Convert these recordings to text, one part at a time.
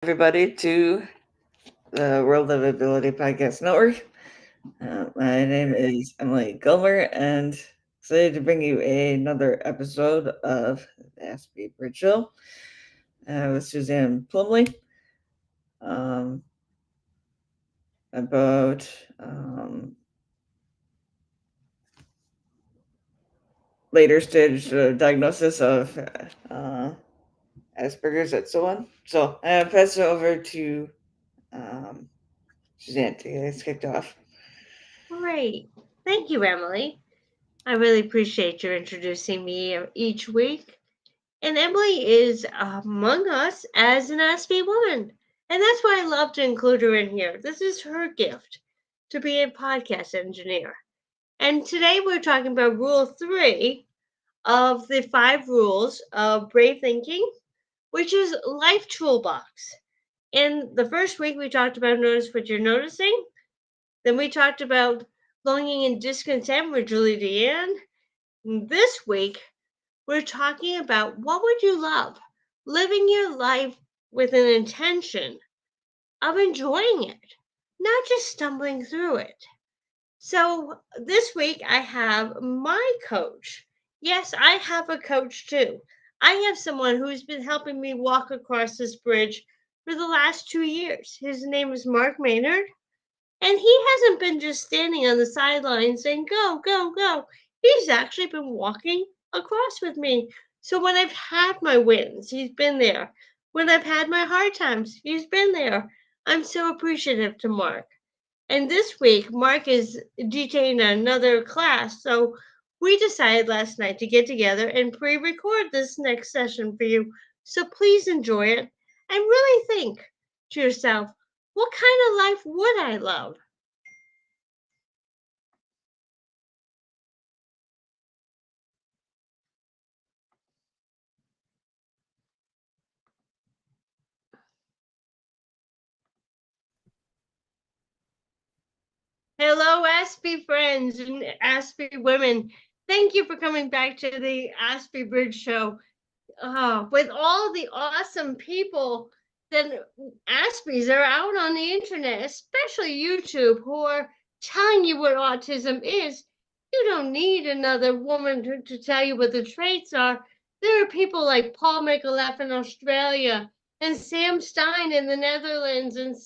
Everybody to the World of Ability Podcast Network. My name is Emily Gilmer, and excited to bring you another episode of the Aspie Bridge Show with Suzanne Plumley about later stage diagnosis of Asperger's and so on. So I pass it over to um, Suzanne to get us kicked off. Great. Thank you, Emily. I really appreciate your introducing me each week. And Emily is among us as an Aspie woman. And that's why I love to include her in here. This is her gift to be a podcast engineer. And today we're talking about Rule 3 of the 5 rules of brave thinking, which is Life Toolbox. In the first week, we talked about notice what you're noticing. Then we talked about longing and discontent with Julie Deanne. This week, we're talking about what would you love? Living your life with an intention of enjoying it, not just stumbling through it. So this week, I have my coach. Yes, I have a coach too. I have someone who's been helping me walk across this bridge for the last 2 years. His name is Mark Maynard. And he hasn't been just standing on the sidelines saying, go, go, go. He's actually been walking across with me. So when I've had my wins, he's been there. When I've had my hard times, he's been there. I'm so appreciative to Mark. And this week, Mark is detained on another class. So we decided last night to get together and pre record this next session for you. So please enjoy it and really think to yourself, what kind of life would I love? Hello, Aspie friends and Aspie women. Thank you for coming back to the Aspie Bridge Show. With all the awesome people that Aspies are out on the internet, especially YouTube, who are telling you what autism is, you don't need another woman to tell you what the traits are. There are people like Paul Micallef in Australia and Sam Stein in the Netherlands and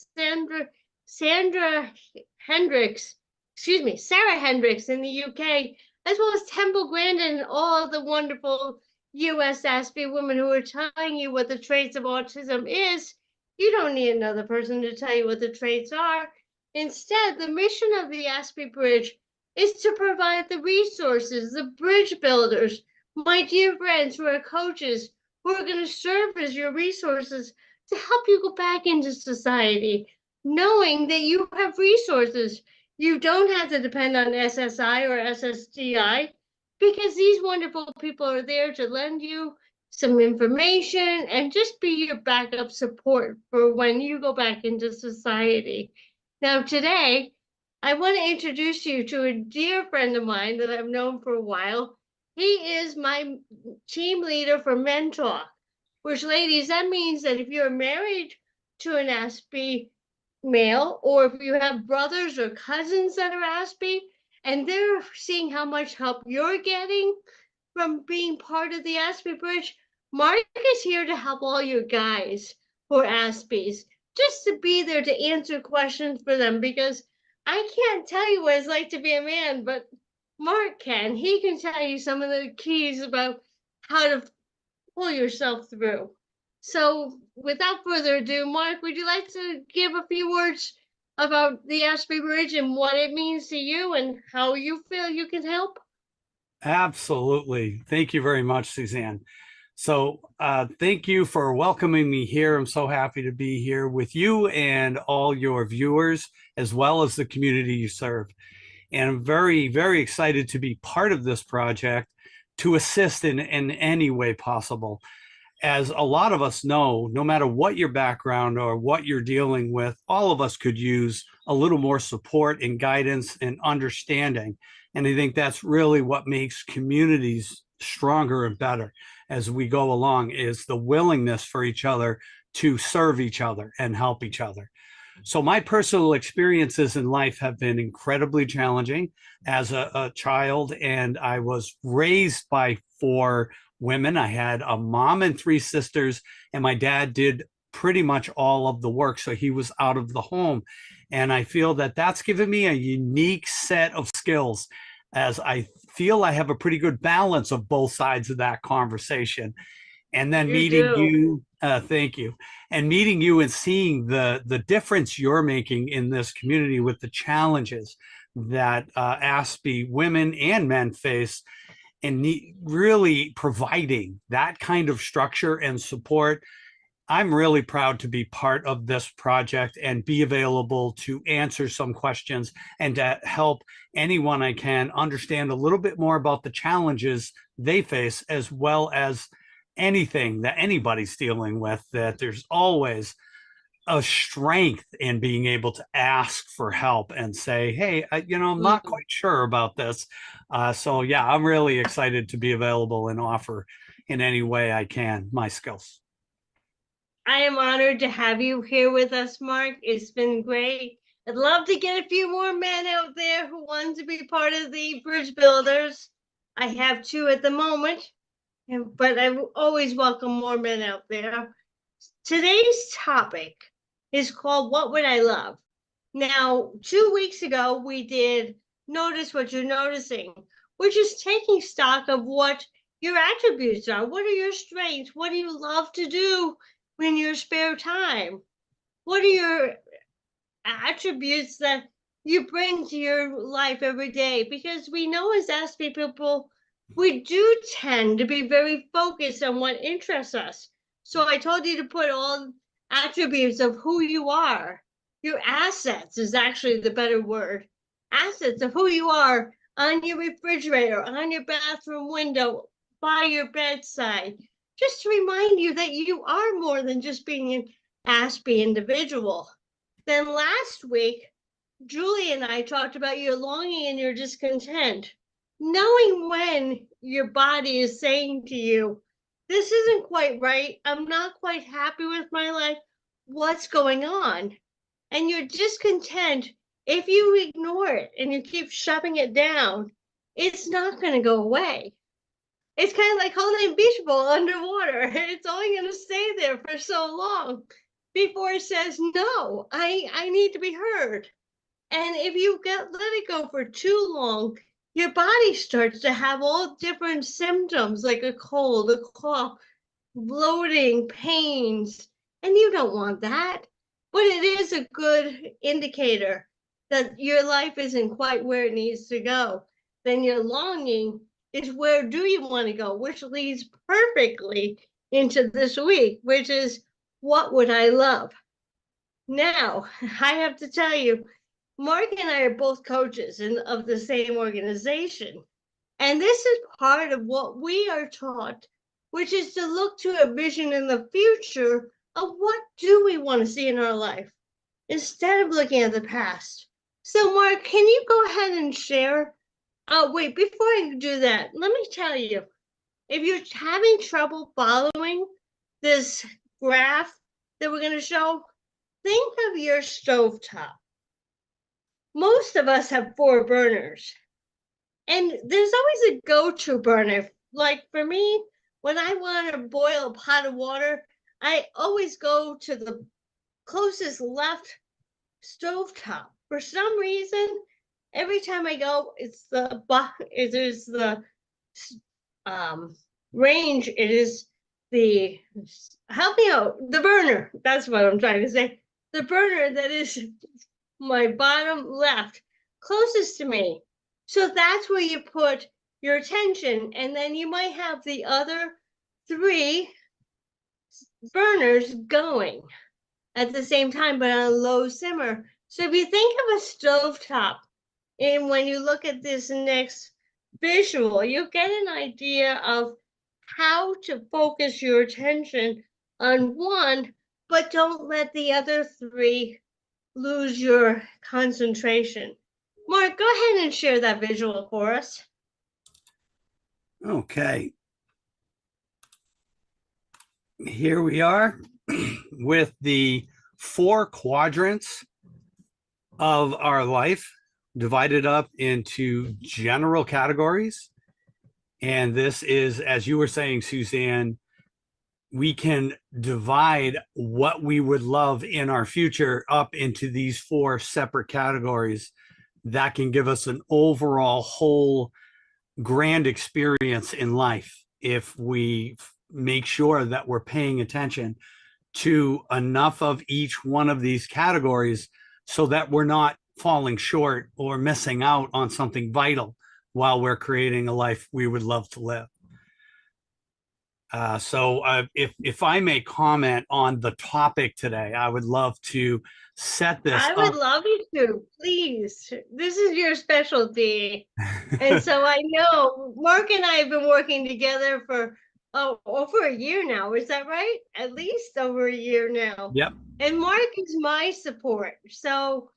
Sandra Hendricks, Sarah Hendricks in the UK, as well as Temple Grandin and all the wonderful US Aspie women who are telling you what the traits of autism is. You don't need another person to tell you what the traits are. Instead, the mission of the Aspie Bridge is to provide the resources, the bridge builders, my dear friends who are coaches, who are going to serve as your resources to help you go back into society, knowing that you have resources. You don't have to depend on SSI or SSDI because these wonderful people are there to lend you some information and just be your backup support for when you go back into society. Now, today, I want to introduce you to a dear friend of mine that I've known for a while. He is my team leader for Men Talk, which, ladies, that means that if you're married to an Aspie male, or if you have brothers or cousins that are Aspie, and they're seeing how much help you're getting from being part of the Aspie Bridge, Mark is here to help all you guys who are Aspies, just to be there to answer questions for them, because I can't tell you what it's like to be a man, but Mark can. He can tell you some of the keys about how to pull yourself through. So, without further ado, Mark, would you like to give a few words about the Aspie Bridge and what it means to you and how you feel you can help? Absolutely. Thank you very much, Suzanne. So thank you for welcoming me here. I'm so happy to be here with you and all your viewers, as well as the community you serve. And I'm very, very excited to be part of this project to assist in any way possible. As a lot of us know, no matter what your background or what you're dealing with, all of us could use a little more support and guidance and understanding. And I think that's really what makes communities stronger and better as we go along, is the willingness for each other to serve each other and help each other. So my personal experiences in life have been incredibly challenging as a child, and I was raised by 4 women. I had a mom and 3 sisters, and my dad did pretty much all of the work, so he was out of the home. And I feel that that's given me a unique set of skills, as I feel I have a pretty good balance of both sides of that conversation. And then meeting you, thank you, and meeting you and seeing the difference you're making in this community with the challenges that Aspie women and men face, and really providing that kind of structure and support. I'm really proud to be part of this project and be available to answer some questions and to help anyone I can understand a little bit more about the challenges they face, as well as anything that anybody's dealing with, that there's always a strength in being able to ask for help and say, hey, I'm not quite sure about this. So yeah, I'm really excited to be available and offer in any way I can my skills. I am honored to have you here with us, Mark. It's been great. I'd love to get a few more men out there who want to be part of the bridge builders. I have 2 at the moment, but I always welcome more men out there. Today's topic is called What Would I Love? Now, 2 weeks ago, we did Notice What You're Noticing, which is taking stock of what your attributes are. What are your strengths? What do you love to do in your spare time? What are your attributes that you bring to your life every day? Because we know as Aspie people, we do tend to be very focused on what interests us. So I told you to put all attributes of who you are. Your assets is actually the better word. Assets of who you are on your refrigerator, on your bathroom window, by your bedside, just to remind you that you are more than just being an Aspie individual. Then last week, Julie and I talked about your longing and your discontent. Knowing when your body is saying to you, this isn't quite right, I'm not quite happy with my life, what's going on? And your discontent, if you ignore it and you keep shoving it down, it's not going to go away. It's kind of like holding a beach ball underwater. It's only going to stay there for so long before it says, no, I need to be heard. And if you let it go for too long, your body starts to have all different symptoms, like a cold, a cough, bloating, pains, and you don't want that. But it is a good indicator that your life isn't quite where it needs to go. Then your longing is, where do you want to go? Which leads perfectly into this week, which is, what would I love? Now, I have to tell you, Mark and I are both coaches of the same organization. And this is part of what we are taught, which is to look to a vision in the future of what do we want to see in our life, instead of looking at the past. So Mark, can you go ahead and share? Wait, before I do that, let me tell you, if you're having trouble following this graph that we're going to show, think of your stovetop. Most of us have 4 burners. And there's always a go-to burner. Like for me, when I want to boil a pot of water, I always go to the closest left stovetop. For some reason, every time I go, it's there's the range. It is the, help me out, the burner. That's what I'm trying to say. The burner that is my bottom left, closest to me. So that's where you put your attention. And then you might have the other 3 burners going at the same time, but on a low simmer. So if you think of a stovetop, and when you look at this next visual, you get an idea of how to focus your attention on one, but don't let the other 3 lose your concentration. Mark, go ahead and share that visual for us. Okay. Here we are. with the 4 quadrants of our life divided up into general categories. And this is, as you were saying, Suzanne, we can divide what we would love in our future up into these 4 separate categories that can give us an overall whole grand experience in life if we make sure that we're paying attention to enough of each one of these categories so that we're not falling short or missing out on something vital while we're creating a life we would love to live. If I may comment on the topic today, I would love to set this I up. would love you to, please. This is your specialty. And so I know Mark and I have been working together for over a year now. Is that right? At least over a year now. Yep. And Mark is my support. So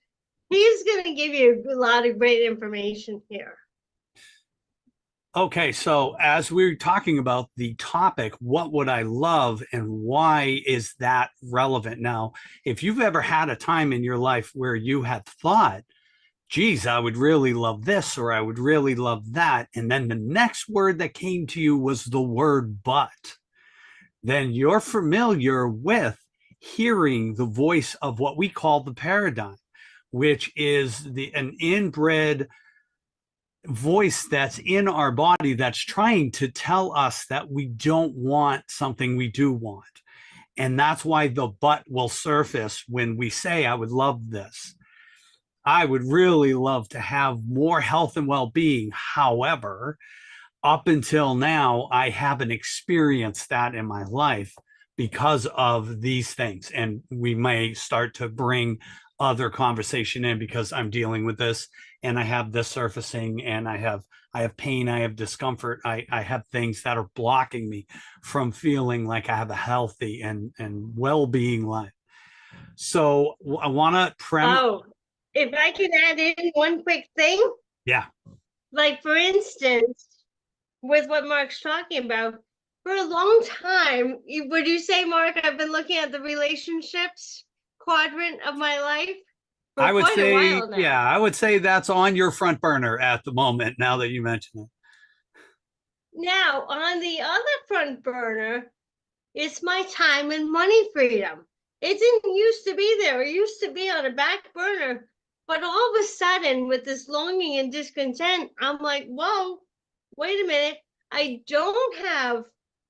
he's going to give you a lot of great information here. Okay, so as we're talking about the topic, what would I love and why is that relevant? Now, if you've ever had a time in your life where you had thought, geez, I would really love this or I would really love that, and then the next word that came to you was the word but, then you're familiar with hearing the voice of what we call the paradigm, which is an inbred voice that's in our body that's trying to tell us that we don't want something we do want. And that's why the but will surface when we say, I would love this. I would really love to have more health and well-being. However, up until now, I haven't experienced that in my life because of these things. And we may start to bring other conversation in because I'm dealing with this and I have this surfacing and I have pain, I have discomfort, I have things that are blocking me from feeling like I have a healthy and well-being life. So I want to if I can add in one quick thing. Yeah. Like for instance, with what Mark's talking about, for a long time, would you say, Mark, I've been looking at the relationships quadrant of my life? I would say, yeah, I would say that's on your front burner at the moment, now that you mention it. Now, on the other front burner, it's my time and money freedom. It didn't used to be there. It used to be on a back burner. But all of a sudden, with this longing and discontent, I'm like, whoa, wait a minute. I don't have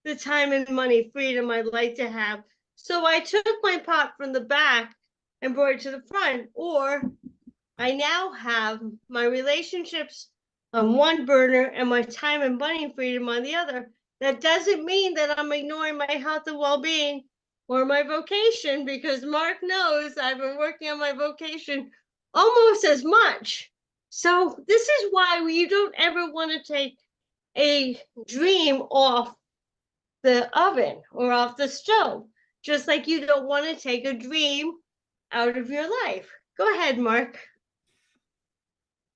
the time and money freedom I'd like to have. So I took my pot from the back and brought it to the front. Or I now have my relationships on one burner and my time and money freedom on the other. That doesn't mean that I'm ignoring my health and well-being or my vocation, because Mark knows I've been working on my vocation almost as much. So this is why you don't ever want to take a dream off the oven or off the stove, just like you don't want to take a dream out of your life. Go ahead, Mark.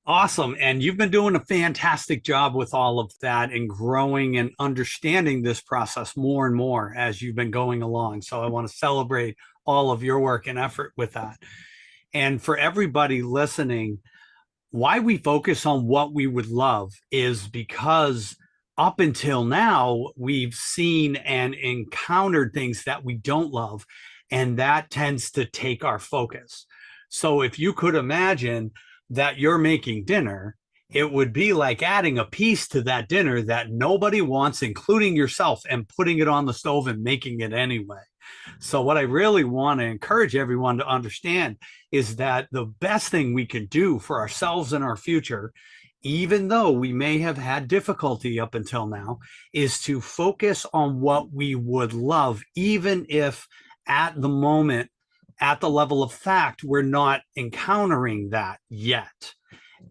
Awesome. And you've been doing a fantastic job with all of that and growing and understanding this process more and more as you've been going along. So I want to celebrate all of your work and effort with that. And for everybody listening, why we focus on what we would love is because up until now, we've seen and encountered things that we don't love, and that tends to take our focus. So if you could imagine that you're making dinner, it would be like adding a piece to that dinner that nobody wants, including yourself, and putting it on the stove and making it anyway. So what I really want to encourage everyone to understand is that the best thing we can do for ourselves and our future, even though we may have had difficulty up until now, is to focus on what we would love, even if at the moment, at the level of fact, we're not encountering that yet.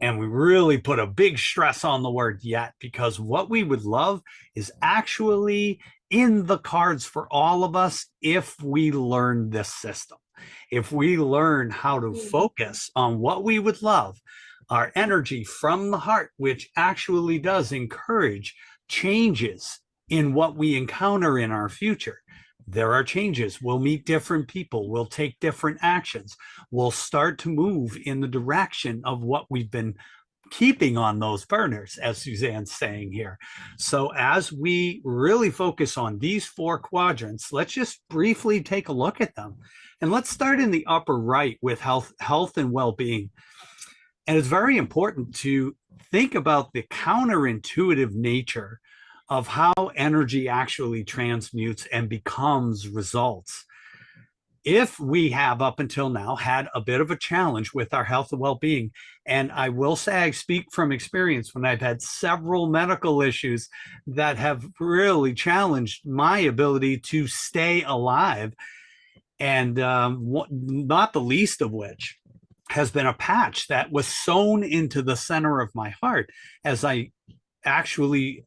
And we really put a big stress on the word yet, because what we would love is actually in the cards for all of us if we learn this system. If we learn how to focus on what we would love, our energy from the heart, which actually does encourage changes in what we encounter in our future, there are changes. We'll meet different people. We'll take different actions. We'll start to move in the direction of what we've been keeping on those burners, as Suzanne's saying here. So as we really focus on these 4 quadrants, let's just briefly take a look at them. And let's start in the upper right with health and well-being. And it's very important to think about the counterintuitive nature of how energy actually transmutes and becomes results. If we have up until now had a bit of a challenge with our health and well-being, and I will say I speak from experience when I've had several medical issues that have really challenged my ability to stay alive, and not the least of which has been a patch that was sewn into the center of my heart as I actually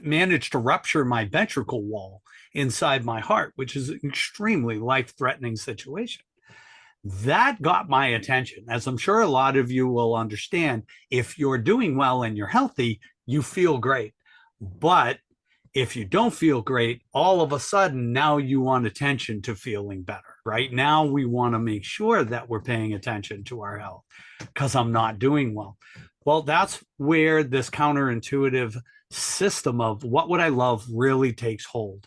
managed to rupture my ventricle wall inside my heart, which is an extremely life-threatening situation. That got my attention. As I'm sure a lot of you will understand, if you're doing well and you're healthy, you feel great. But if you don't feel great, all of a sudden now you want attention to feeling better. Right now we want to make sure that we're paying attention to our health because I'm not doing well. Well, that's where this counterintuitive system of what would I love really takes hold.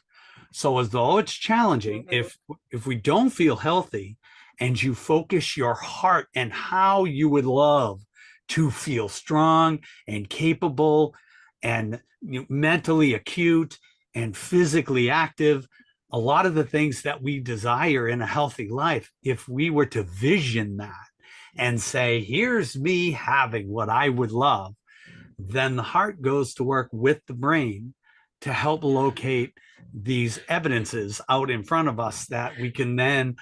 So as though it's challenging, if we don't feel healthy and you focus your heart and how you would love to feel strong and capable and mentally acute and physically active, a lot of the things that we desire in a healthy life, if we were to vision that and say, here's me having what I would love, then the heart goes to work with the brain to help locate these evidences out in front of us that we can then,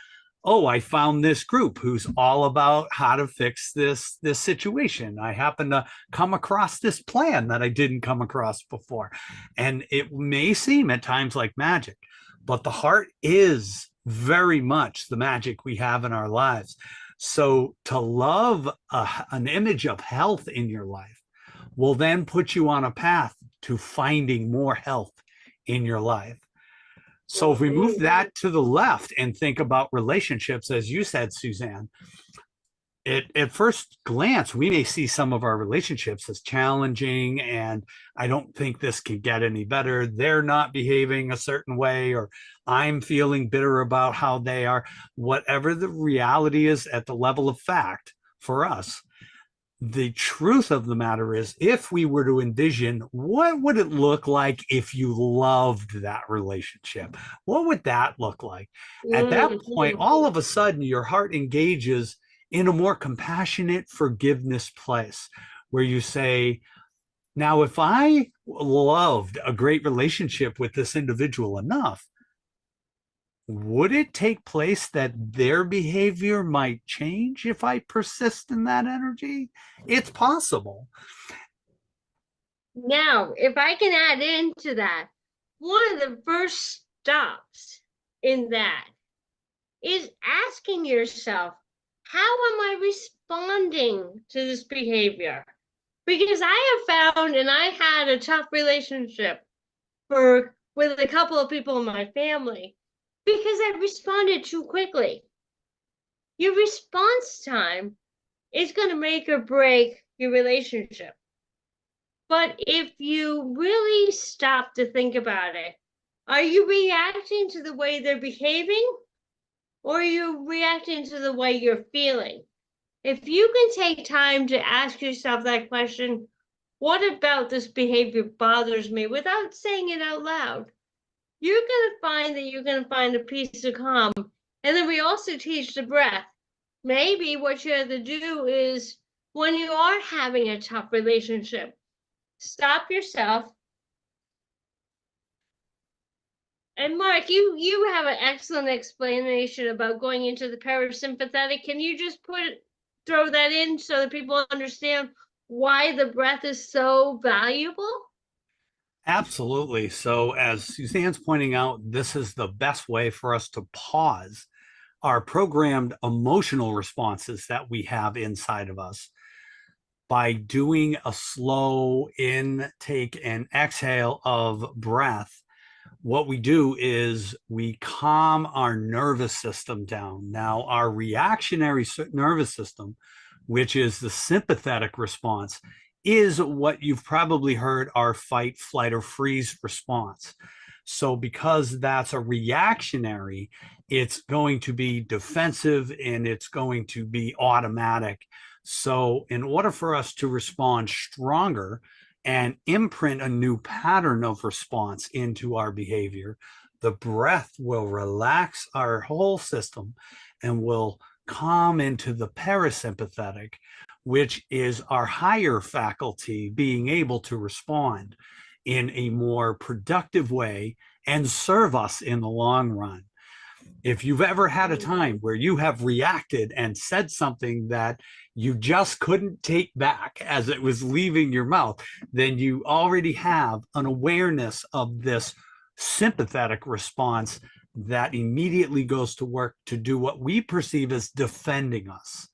oh, I found this group who's all about how to fix this situation. I happen to come across this plan that I didn't come across before. And it may seem at times like magic, but the heart is very much the magic we have in our lives. So to love an image of health in your life will then put you on a path to finding more health in your life. So if we move that to the left and think about relationships, as you said, Suzanne, at first glance, we may see some of our relationships as challenging, and I don't think this can get any better. They're not behaving a certain way, or I'm feeling bitter about how they are. Whatever the reality is at the level of fact for us, the truth of the matter is, if we were to envision what would it look like if you loved that relationship, what would that look like? At that point, all of a sudden, your heart engages in a more compassionate forgiveness place where you say, now, if I loved a great relationship with this individual enough, would it take place that their behavior might change if I persist in that energy? It's possible. Now, if I can add into that, one of the first stops in that is asking yourself, how am I responding to this behavior? Because I have found, and I had a tough relationship with a couple of people in my family, because I responded too quickly. Your response time is going to make or break your relationship. But if you really stop to think about it, are you reacting to the way they're behaving, or are you reacting to the way you're feeling? If you can take time to ask yourself that question, what about this behavior bothers me, without saying it out loud, you're going to find that you're going to find a peace of calm. And then we also teach the breath. Maybe what you have to do is, when you are having a tough relationship, stop yourself. And Mark, you have an excellent explanation about going into the parasympathetic. Can you just throw that in so that people understand why the breath is so valuable? Absolutely. So as Suzanne's pointing out, this is the best way for us to pause our programmed emotional responses that we have inside of us by doing a slow intake and exhale of breath. what we do is we calm our nervous system down. Now, our reactionary nervous system, which is the sympathetic response, is what you've probably heard our fight, flight, or freeze response. So because that's a reactionary, it's going to be defensive and it's going to be automatic. So in order for us to respond stronger and imprint a new pattern of response into our behavior, the breath will relax our whole system and will calm into the parasympathetic, which is our higher faculty being able to respond in a more productive way and serve us in the long run. If you've ever had a time where you have reacted and said something that you just couldn't take back as it was leaving your mouth, then you already have an awareness of this sympathetic response that immediately goes to work to do what we perceive as defending us.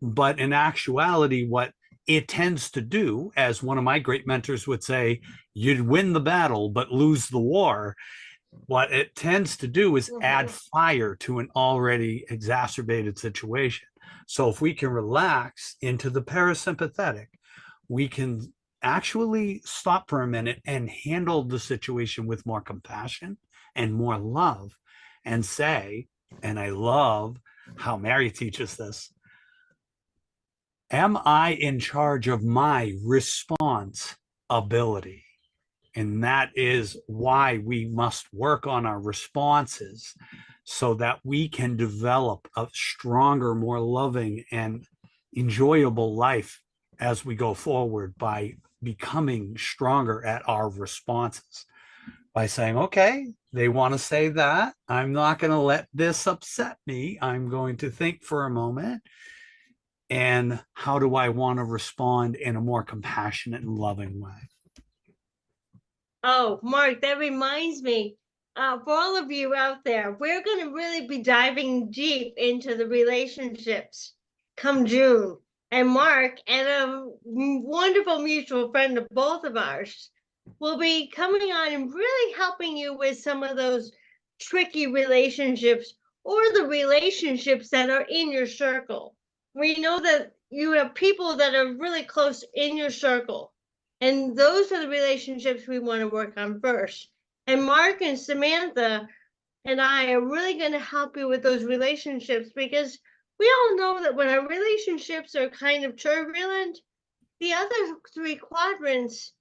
But in actuality, what it tends to do, as one of my great mentors would say, you'd win the battle, but lose the war. What it tends to do is add fire to an already exacerbated situation. So if we can relax into the parasympathetic, we can actually stop for a minute and handle the situation with more compassion and more love and say, and I love how Mary teaches this, am I in charge of my response ability? And that is why we must work on our responses so that we can develop a stronger, more loving and enjoyable life as we go forward by becoming stronger at our responses. By saying, okay, they want to say that. I'm not going to let this upset me. I'm going to think for a moment. And how do I want to respond in a more compassionate and loving way? Oh, Mark, that reminds me, for all of you out there, we're going to really be diving deep into the relationships come June. And Mark and a wonderful mutual friend of both of ours will be coming on and really helping you with some of those tricky relationships or the relationships that are in your circle. We know that you have people that are really close in your circle. And those are the relationships we want to work on first. And Mark and Samantha and I are really going to help you with those relationships, because we all know that when our relationships are kind of turbulent, the other three quadrants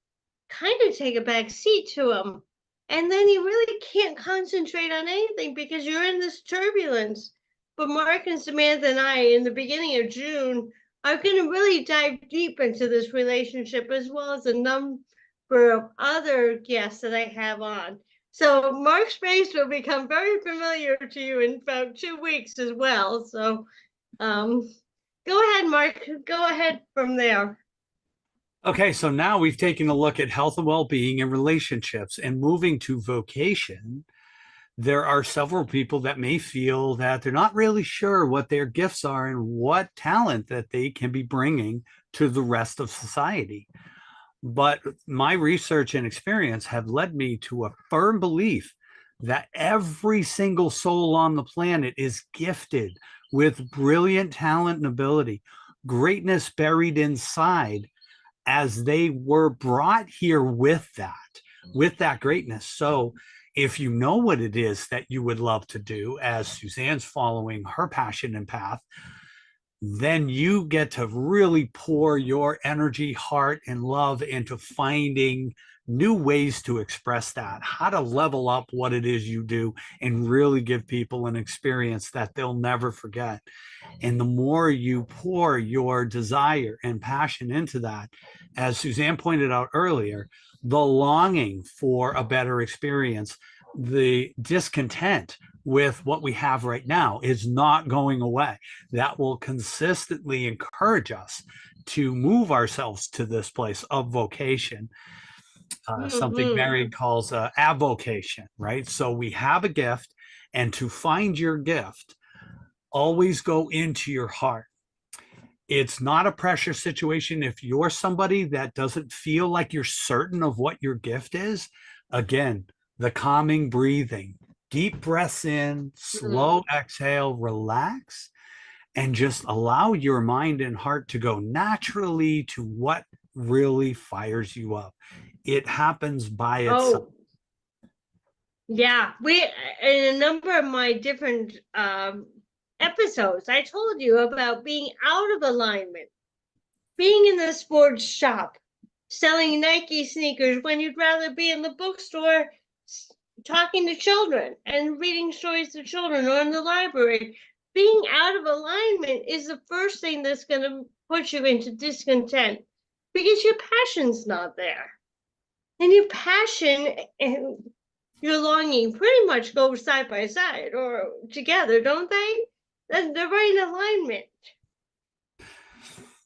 kind of take a back seat to them. And then you really can't concentrate on anything because you're in this turbulence. But Mark and Samantha and I, in the beginning of June, are going to really dive deep into this relationship, as well as a number of other guests that I have on. So Mark's face will become very familiar to you in about 2 weeks as well. So go ahead, Mark. Go ahead from there. Okay, so now we've taken a look at health and well-being and relationships, and moving to vocation. There are several people that may feel that they're not really sure what their gifts are and what talent that they can be bringing to the rest of society. But my research and experience have led me to a firm belief that every single soul on the planet is gifted with brilliant talent and ability, greatness buried inside, as they were brought here with that greatness. So if you know what it is that you would love to do, as Suzanne's following her passion and path, then you get to really pour your energy, heart, and love into finding new ways to express that, how to level up what it is you do and really give people an experience that they'll never forget. And the more you pour your desire and passion into that, as Suzanne pointed out earlier, the longing for a better experience, the discontent with what we have right now is not going away. That will consistently encourage us to move ourselves to this place of vocation. Something Mary calls avocation, right? So we have a gift, and to find your gift, always go into your heart. It's not a pressure situation. If you're somebody that doesn't feel like you're certain of what your gift is, again, the calming breathing, deep breaths in, slow exhale, relax, and just allow your mind and heart to go naturally to what really fires you up. It happens by itself. Oh, yeah. We, in a number of my different episodes, I told you about being out of alignment, being in the sports shop, selling Nike sneakers when you'd rather be in the bookstore talking to children and reading stories to children, or in the library. Being out of alignment is the first thing that's going to put you into discontent, because your passion's not there. And your passion and your longing pretty much go side by side or together, don't they? They're right in alignment.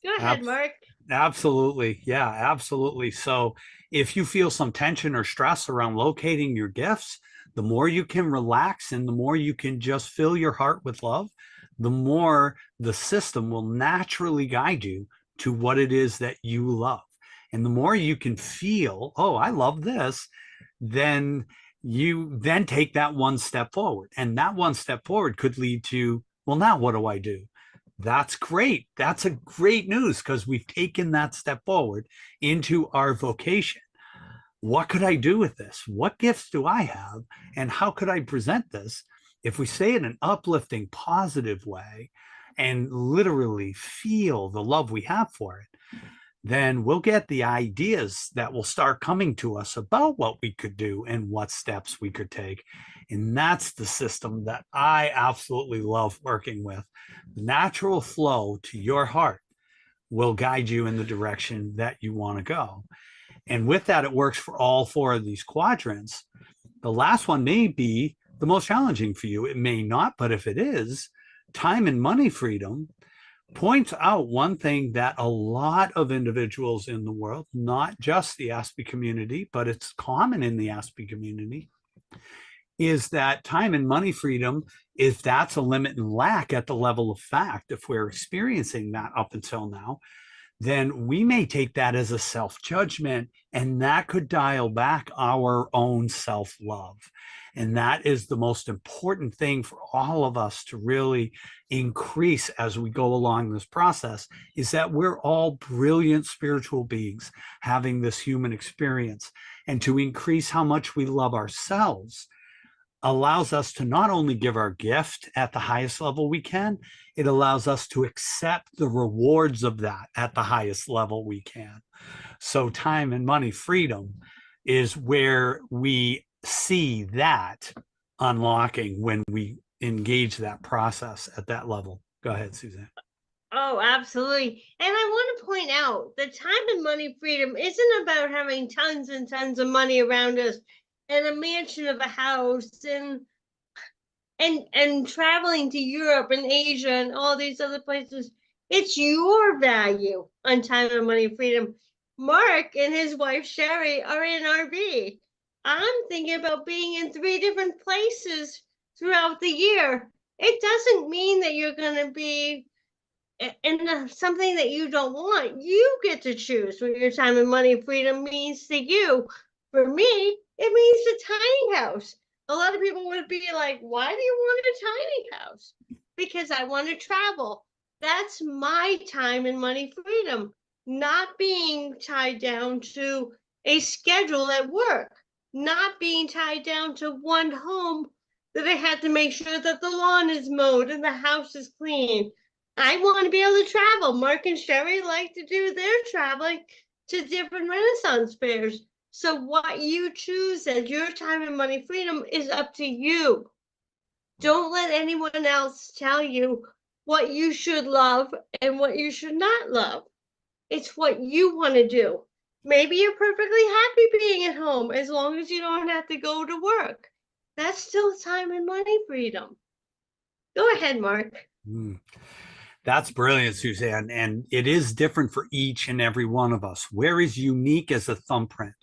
Go ahead, Mark. Absolutely. Yeah, absolutely. So if you feel some tension or stress around locating your gifts, the more you can relax and the more you can just fill your heart with love, the more the system will naturally guide you to what it is that you love. And the more you can feel, oh, I love this, then you then take that one step forward. And that one step forward could lead to, well, now what do I do? That's great. That's a great news, because we've taken that step forward into our vocation. What could I do with this? What gifts do I have? And how could I present this? If we say it in an uplifting, positive way and literally feel the love we have for it, then we'll get the ideas that will start coming to us about what we could do and what steps we could take. And that's the system that I absolutely love working with. The natural flow to your heart will guide you in the direction that you want to go. And with that, it works for all four of these quadrants. The last one may be the most challenging for you. It may not, but if it is, time and money freedom points out one thing that a lot of individuals in the world, not just the Aspie community, but it's common in the Aspie community, is that time and money freedom, if that's a limit and lack at the level of fact, if we're experiencing that up until now, then we may take that as a self-judgment, and that could dial back our own self-love. And that is the most important thing for all of us to really increase as we go along this process, is that we're all brilliant spiritual beings having this human experience. And to increase how much we love ourselves allows us to not only give our gift at the highest level we can, it allows us to accept the rewards of that at the highest level we can. So time and money freedom is where we see that unlocking when we engage that process at that level. Go ahead, Suzanne. Oh, absolutely. And I want to point out that time and money freedom isn't about having tons and tons of money around us and a mansion of a house and traveling to Europe and Asia and all these other places. It's your value on time and money freedom. Mark and his wife Sherry are in RV. I'm thinking about being in 3 different places throughout the year. It doesn't mean that you're going to be in something that you don't want. You get to choose what your time and money freedom means to you. For me, it means a tiny house. A lot of people would be like, why do you want a tiny house? Because I want to travel. That's my time and money freedom, not being tied down to a schedule at work, not being tied down to one home that I had to make sure that the lawn is mowed and the house is clean. I want to be able to travel. Mark and Sherry like to do their traveling to different Renaissance fairs. So what you choose as your time and money freedom is up to you. Don't let anyone else tell you what you should love and what you should not love. It's what you want to do. Maybe you're perfectly happy being at home as long as you don't have to go to work. That's still time and money freedom. Go ahead, Mark. That's brilliant, Suzanne. And it is different for each and every one of us. We're as unique as a thumbprint.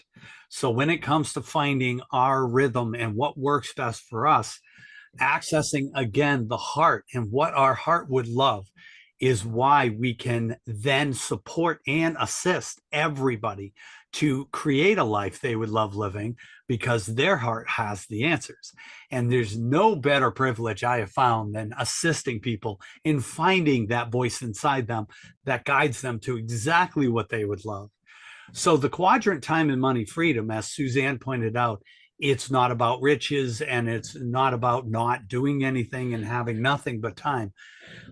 So when it comes to finding our rhythm and what works best for us, accessing again the heart and what our heart would love is why we can then support and assist everybody to create a life they would love living, because their heart has the answers. And there's no better privilege I have found than assisting people in finding that voice inside them that guides them to exactly what they would love. So the quadrant, time and money freedom, as Suzanne pointed out, it's not about riches, and it's not about not doing anything and having nothing but time.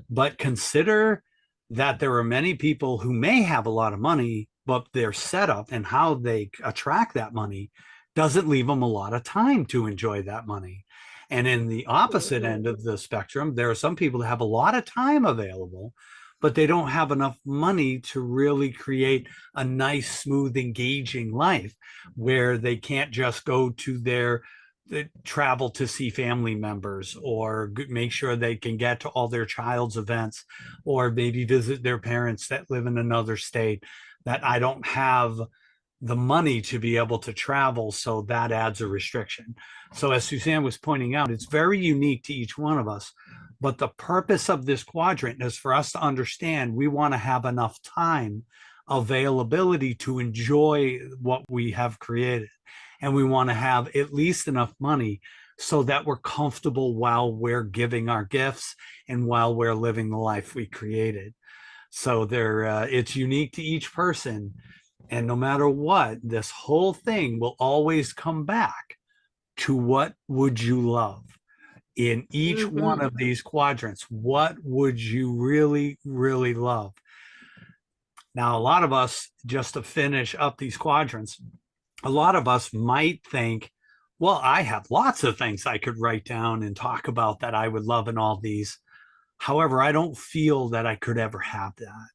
But consider that there are many people who may have a lot of money, but their setup and how they attract that money doesn't leave them a lot of time to enjoy that money. And in the opposite end of the spectrum, there are some people that have a lot of time available, but they don't have enough money to really create a nice, smooth, engaging life where they can't just go to their travel to see family members, or make sure they can get to all their child's events, or maybe visit their parents that live in another state. That I don't have the money to be able to travel, so that adds a restriction. So as Suzanne was pointing out, it's very unique to each one of us. But the purpose of this quadrant is for us to understand we want to have enough time availability to enjoy what we have created. And we want to have at least enough money so that we're comfortable while we're giving our gifts and while we're living the life we created. So it's unique to each person. And no matter what, this whole thing will always come back to what would you love in each one of these quadrants. What would you really, really love? Now, a lot of us, just to finish up these quadrants, a lot of us might think, well, I have lots of things I could write down and talk about that I would love in all these. However, I don't feel that I could ever have that.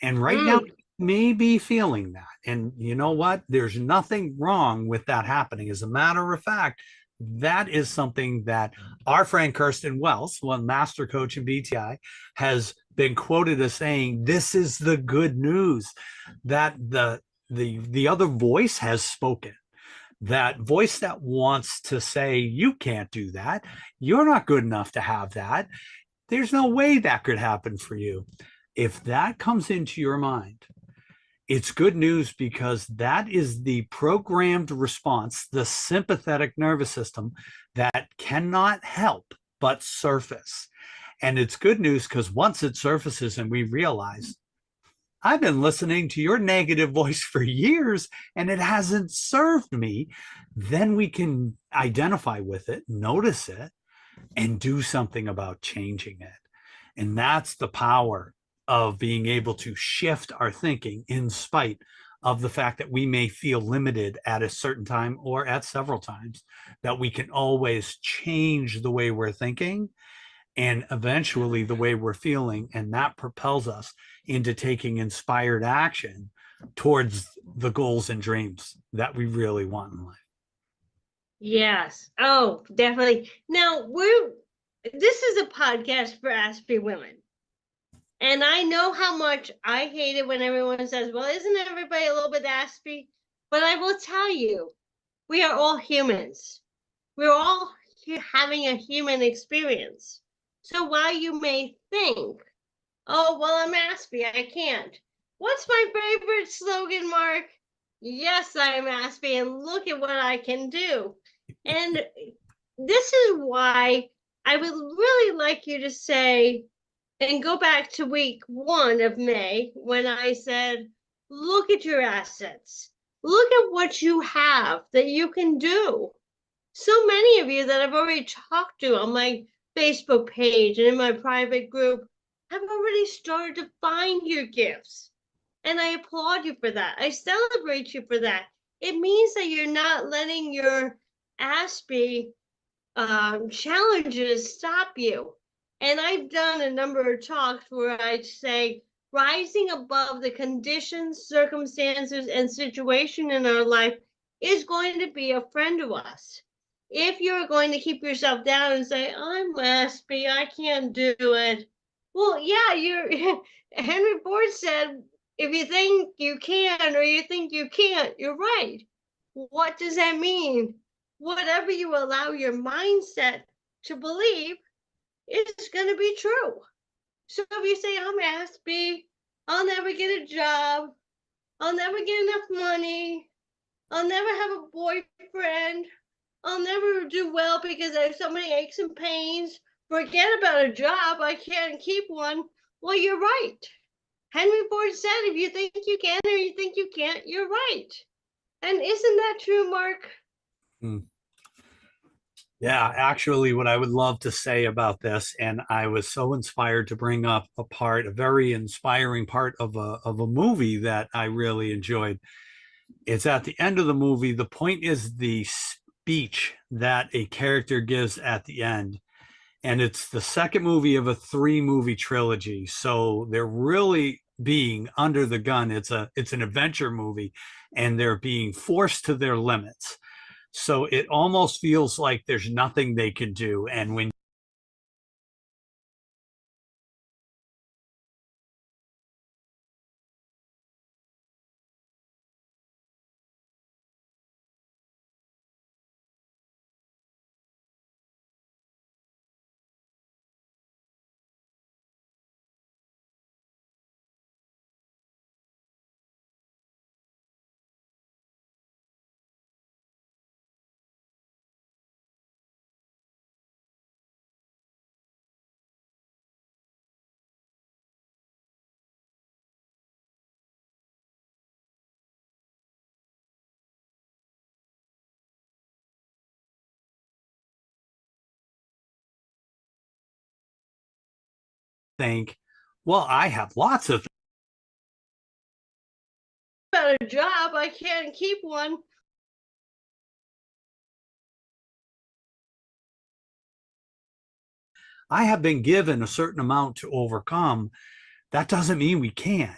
And right now, maybe feeling that. And you know what? There's nothing wrong with that happening. As a matter of fact, that is something that our friend Kirsten Wells, one master coach in BTI, has been quoted as saying, this is the good news, that the other voice has spoken. That voice that wants to say, you can't do that. You're not good enough to have that. There's no way that could happen for you. If that comes into your mind, it's good news, because that is the programmed response, the sympathetic nervous system, that cannot help but surface. And it's good news because once it surfaces and we realize, I've been listening to your negative voice for years and it hasn't served me, then we can identify with it, notice it, and do something about changing it. And that's the power of being able to shift our thinking in spite of the fact that we may feel limited at a certain time or at several times, that we can always change the way we're thinking and eventually the way we're feeling. And that propels us into taking inspired action towards the goals and dreams that we really want in life. Yes. Oh, definitely. Now this is a podcast for Aspie women. And I know how much I hate it when everyone says, well, isn't everybody a little bit Aspie? But I will tell you, we are all humans. We're all having a human experience. So while you may think, oh, well, I'm Aspie, I can't. What's my favorite slogan, Mark? Yes, I'm Aspie, and look at what I can do. And this is why I would really like you to say, and go back to week 1 of May when I said, look at your assets. Look at what you have that you can do. So many of you that I've already talked to on my Facebook page and in my private group have already started to find your gifts. And I applaud you for that. I celebrate you for that. It means that you're not letting your Aspie challenges stop you. And I've done a number of talks where I say, rising above the conditions, circumstances, and situation in our life is going to be a friend of us. If you're going to keep yourself down and say, I'm Aspie, I can't do it. Well, yeah, Henry Ford said, if you think you can or you think you can't, you're right. What does that mean? Whatever you allow your mindset to believe is going to be true. So if you say, I'm Aspie, I'll never get a job, I'll never get enough money, I'll never have a boyfriend, I'll never do well because I have so many aches and pains, forget about a job, I can't keep one. Well, you're right. Henry Ford said, if you think you can or you think you can't, you're right. And isn't that true, Mark? Yeah, actually, what I would love to say about this, and I was so inspired to bring up a very inspiring part of a movie that I really enjoyed. It's at the end of the movie. The point is the speech that a character gives at the end. And it's the second movie of a 3-movie trilogy. So they're really being under the gun. It's an adventure movie, and they're being forced to their limits. So it almost feels like there's nothing they can do. And when think, well, I have lots of About a job, I can't keep one. I have been given a certain amount to overcome. That doesn't mean we can't.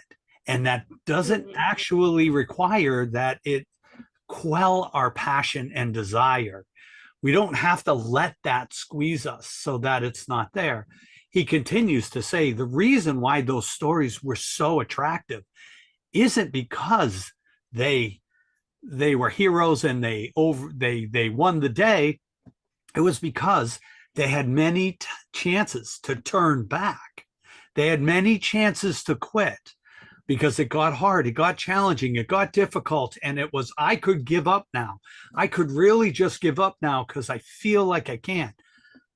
And that doesn't actually require that it quell our passion and desire. We don't have to let that squeeze us so that it's not there. He continues to say the reason why those stories were so attractive isn't because they were heroes and they won the day. It was because they had many chances to turn back. They had many chances to quit because it got hard, it got challenging, it got difficult, and it was, I could give up now. I could really just give up now because I feel like I can't.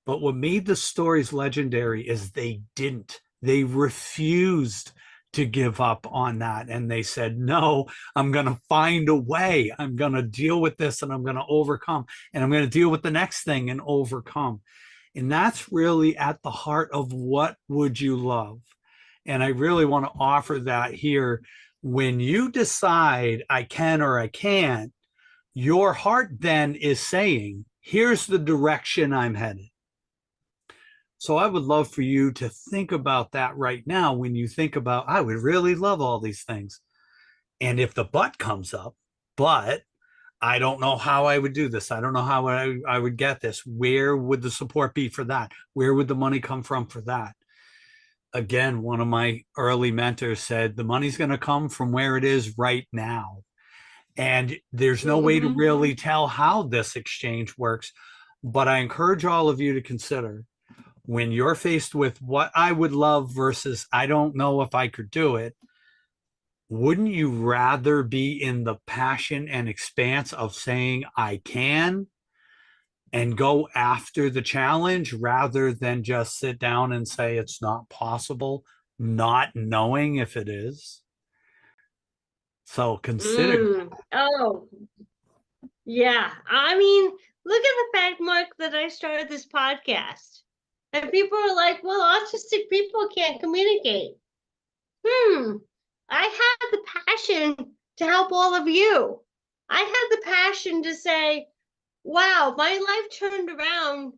But what made the stories legendary is they didn't. They refused to give up on that. And they said, no, I'm going to find a way. I'm going to deal with this and I'm going to overcome. And I'm going to deal with the next thing and overcome. And that's really at the heart of what would you love? And I really want to offer that here. When you decide I can or I can't, your heart then is saying, here's the direction I'm headed. So I would love for you to think about that right now when you think about, I would really love all these things. And if the but comes up, but I don't know how I would do this. I don't know how I would get this. Where would the support be for that? Where would the money come from for that? Again, one of my early mentors said, the money's going to come from where it is right now. And there's no way to really tell how this exchange works. But I encourage all of you to consider, when you're faced with what I would love versus I don't know if I could do it, wouldn't you rather be in the passion and expanse of saying I can and go after the challenge rather than just sit down and say it's not possible, not knowing if it is? So consider. Oh, yeah. I mean, look at the fact, Mark, that I started this podcast. And people are like, well, autistic people can't communicate. I had the passion to help all of you. I had the passion to say, wow, my life turned around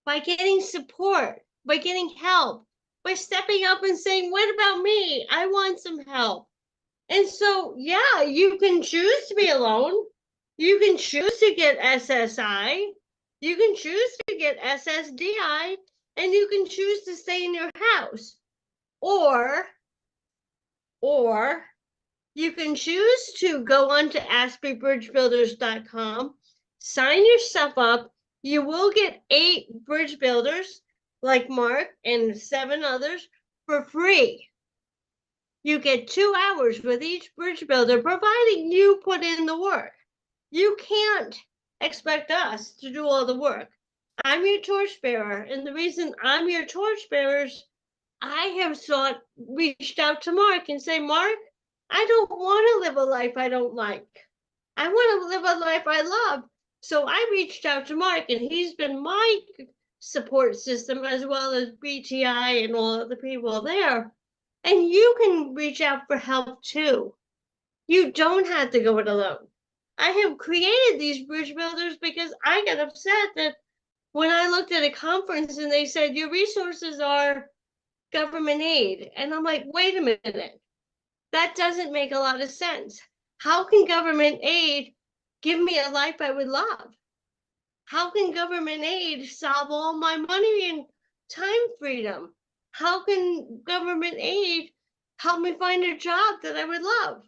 by getting support, by getting help, by stepping up and saying, what about me? I want some help. And so, yeah, you can choose to be alone. You can choose to get SSI. You can choose to get SSDI. And you can choose to stay in your house. Or you can choose to go on to aspiebridgebuilders.com, sign yourself up. You will get 8 bridge builders like Mark and 7 others for free. You get 2 hours with each bridge builder, providing you put in the work. You can't expect us to do all the work. I'm your torchbearer, and the reason I'm your torchbearer is I have reached out to Mark and say, Mark, I don't want to live a life I don't like. I want to live a life I love. So I reached out to Mark, and he's been my support system, as well as BTI and all of the people there. And you can reach out for help too. You don't have to go it alone. I have created these bridge builders because I got upset that when I looked at a conference and they said your resources are government aid. And I'm like, wait a minute, that doesn't make a lot of sense. How can government aid give me a life I would love? How can government aid solve all my money and time freedom? How can government aid help me find a job that I would love?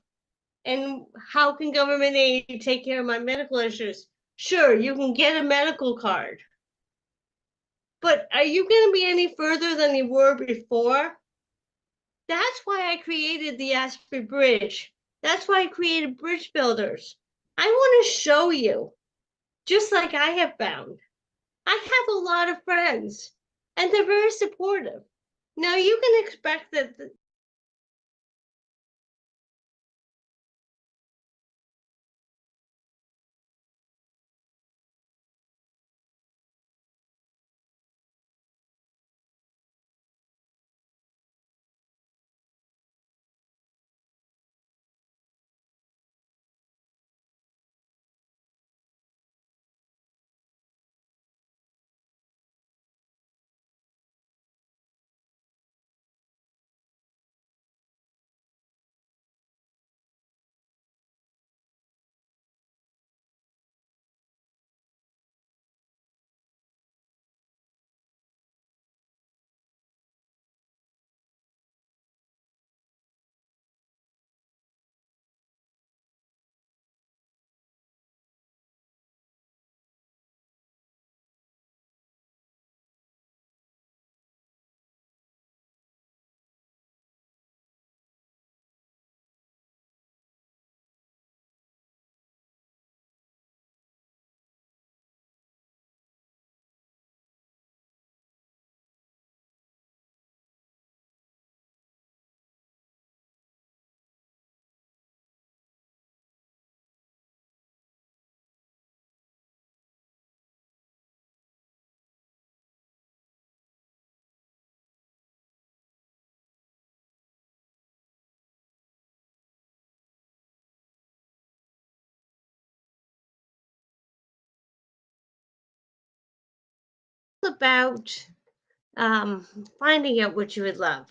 And how can government aid take care of my medical issues? Sure, you can get a medical card. But are you going to be any further than you were before? That's why I created the Aspie Bridge. That's why I created Bridge Builders. I want to show you, just like I have found. I have a lot of friends, and they're very supportive. Now, you can expect that about finding out what you would love.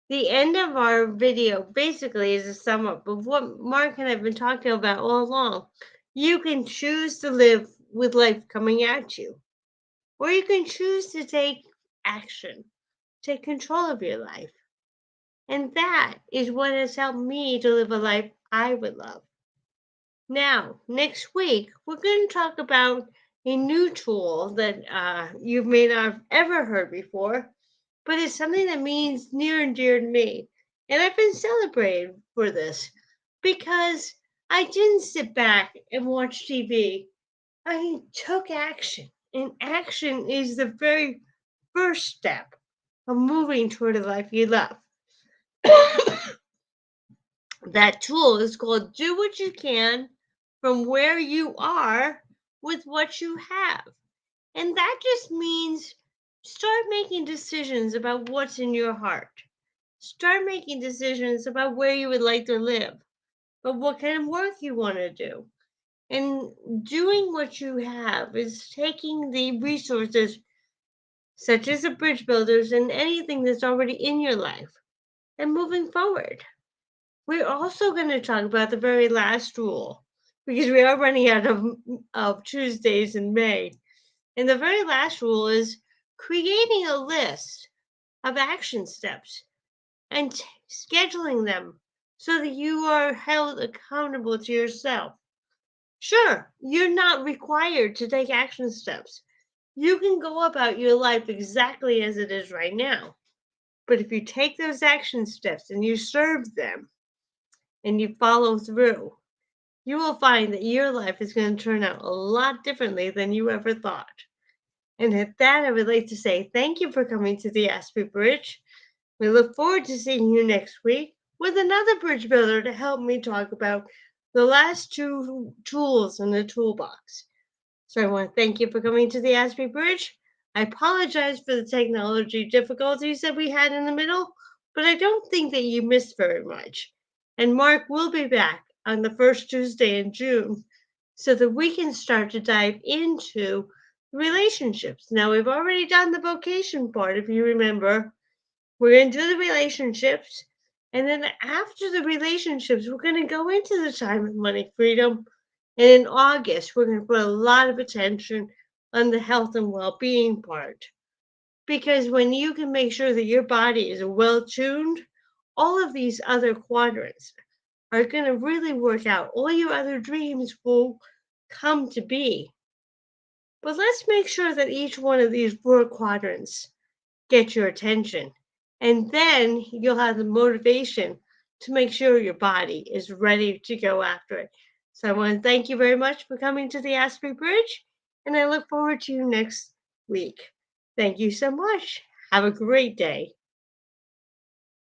The end of our video basically is a sum up of what Mark and I have been talking about all along. You can choose to live with life coming at you, or you can choose to take action, take control of your life. And that is what has helped me to live a life I would love. Now, next week, we're going to talk about a new tool that you may not have ever heard before, but it's something that means near and dear to me. And I've been celebrated for this because I didn't sit back and watch TV. I took action, and action is the very first step of moving toward a life you love. That tool is called Do What You Can from Where You Are with What You Have. And that just means start making decisions about what's in your heart. Start making decisions about where you would like to live, but what kind of work you want to do. And doing what you have is taking the resources, such as the bridge builders and anything that's already in your life, and moving forward. We're also going to talk about the very last rule, because we are running out of Tuesdays in May. And the very last rule is creating a list of action steps and scheduling them so that you are held accountable to yourself. Sure, you're not required to take action steps. You can go about your life exactly as it is right now. But if you take those action steps and you serve them and you follow through, you will find that your life is going to turn out a lot differently than you ever thought. And at that, I would like to say thank you for coming to the Aspie Bridge. We look forward to seeing you next week with another bridge builder to help me talk about the last two tools in the toolbox. So I want to thank you for coming to the Aspie Bridge. I apologize for the technology difficulties that we had in the middle, but I don't think that you missed very much. And Mark will be back on the first Tuesday in June so that we can start to dive into relationships. Now, we've already done the vocation part, if you remember. We're going to do the relationships. And then after the relationships, we're going to go into the time and money freedom. And in August, we're going to put a lot of attention on the health and well-being part. Because when you can make sure that your body is well tuned, all of these other quadrants are going to really work out. All your other dreams will come to be. But let's make sure that each one of these four quadrants get your attention. And then you'll have the motivation to make sure your body is ready to go after it. So I want to thank you very much for coming to the Aspie Bridge, and I look forward to you next week. Thank you so much. Have a great day.